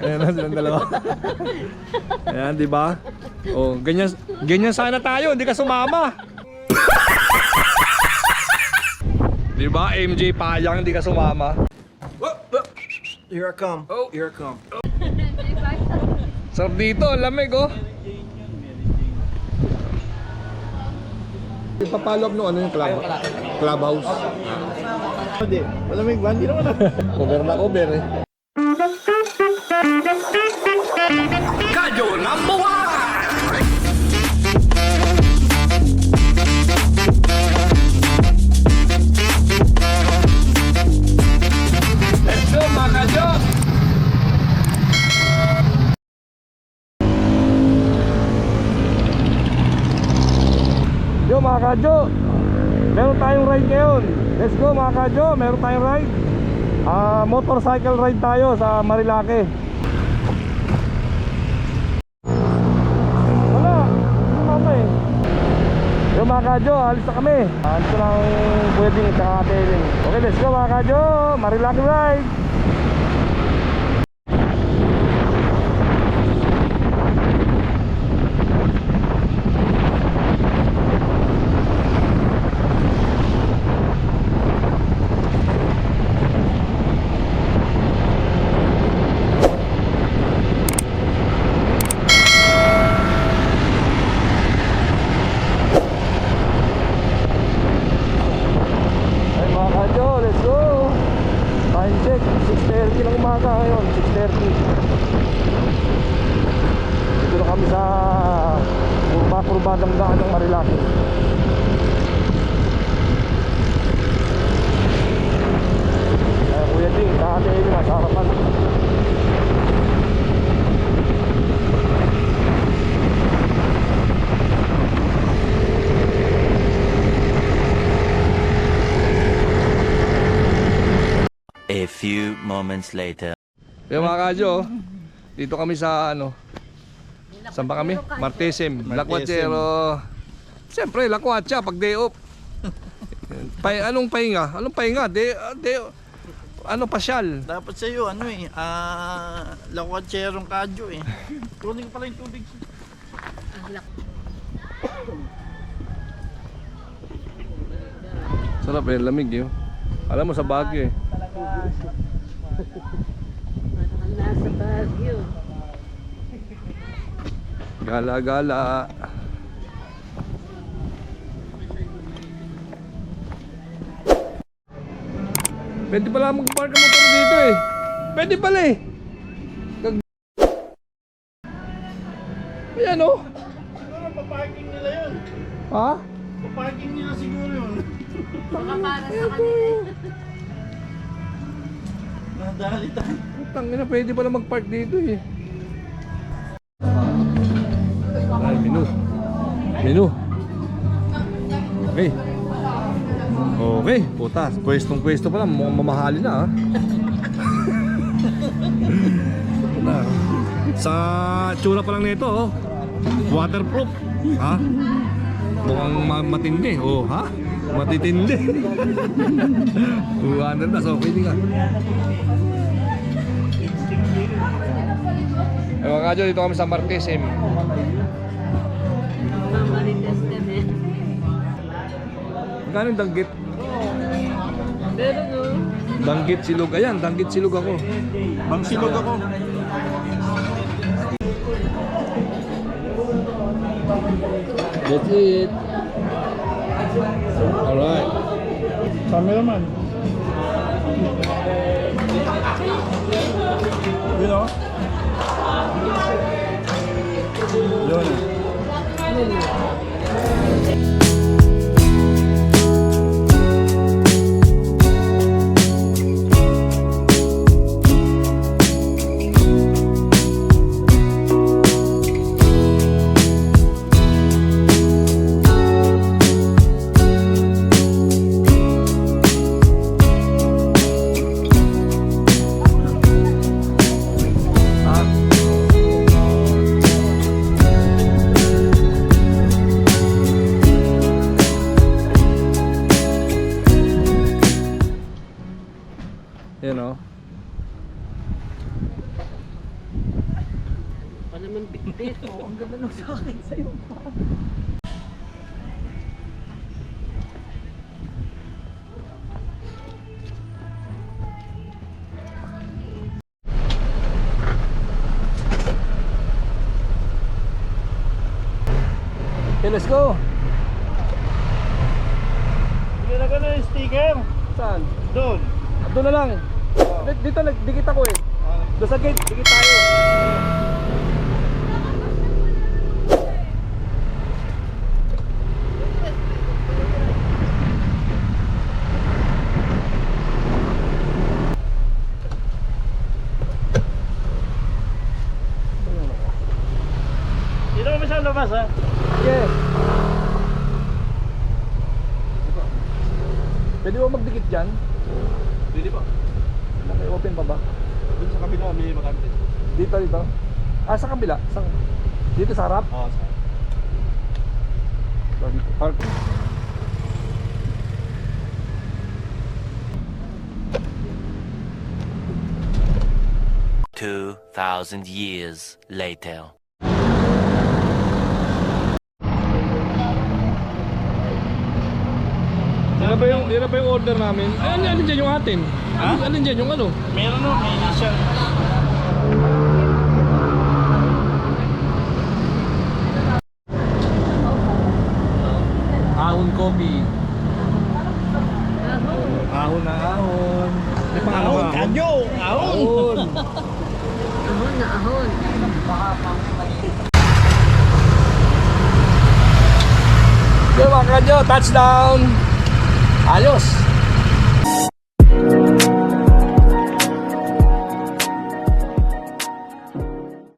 Ayan na silang dalawa. Ayan, di ba? Oh, ganyan sana tayo, hindi ka sumama. Di ba? MJ Payang, hindi ka sumama. Here I come. Oh, here I come. Sarap dito, lamig oh. Ipapalo up nung ano yung clubhouse. Hindi, malamig ba? Hindi naman na. Cover na cover eh. Kadyo number 1! Let's go mga kadyo! Yo mga kadyo, meron tayong ride ngayon. Let's go mga kadyo, meron tayong ride. Motorcycle ride tayo sa Marilake. Wala, mama eh. Yo mga kadyo, alis na kami. Alis na lang pwedeng at saka tailing. Okay, let's go mga kadyo, Marilake ride. Kurbadang daan ng Marilake. Kuya Ding, kakatayin nyo na sa harapan. A few moments later. Yung mga kadyo, dito kami sa ano, saan ba kami? Martesim, Lakwachero. Siyempre, Lakwacha pag day off. Anong pahinga? Anong pahinga? Ano pasyal? Dapat sa'yo, ano eh, lakwacherong kadyo eh. Tuning pala yung tubig. Sarap eh, lamig yun. Alam mo sa Baguio eh. Nasa Baguio. Gala-gala. Pwede pala mag-park ang motor dito eh. Pwede pala eh. Ayan oh. Siguro paparking nila yun. Ha? Paparking nila siguro yun. Baka para sa kanila. Nadali tayo. Tangina, pwede pala mag-park dito eh. Ay, menu. Okay. Okay, puta. Pwesto pa lang. Mukhang mamahali na ha. Sa tsura pa lang nito oh. Waterproof. Ha? Mukhang matindi. Oh, ha? Matitindi. 200 na. So, pwede ka. Eh mga kadyo, dito kami sa Martesim. Mamarites kami. Magkano yung danggit? Pero no. Danggit silog. Ayan, danggit silog ako. Bangsilog ako. That's it. Alright. Cameraman. You know? Yun. ng bitbit. Oo, ang ganda nung sa akin sa'yo pa. Okay, let's go. Bigyan ka na yung sticker. Saan? Doon. Doon na lang. Dito nagdikit ako eh. Doon sa gate, dikit tayo. Dito kami sa labas ha. Yes. Pwede ba magdikit dyan? Pwede pa. May open pa ba? Doon sa kabila may makante. Dito. Ah, sa kabila? Dito sa harap? Oo, sa. So, dito. Park. $2,000 years later. Yan ba yung order namin? Alin dyan yung atin? Ha? Alin dyan yung ano? Meron no, may initial. Ahon coffee. Ahon. Ahon na ahon. May pangalan Ahon, ba? kanyo! Ahon! Ahon. Ahon na ahon. Yo mga kanyo, touchdown! Ayos!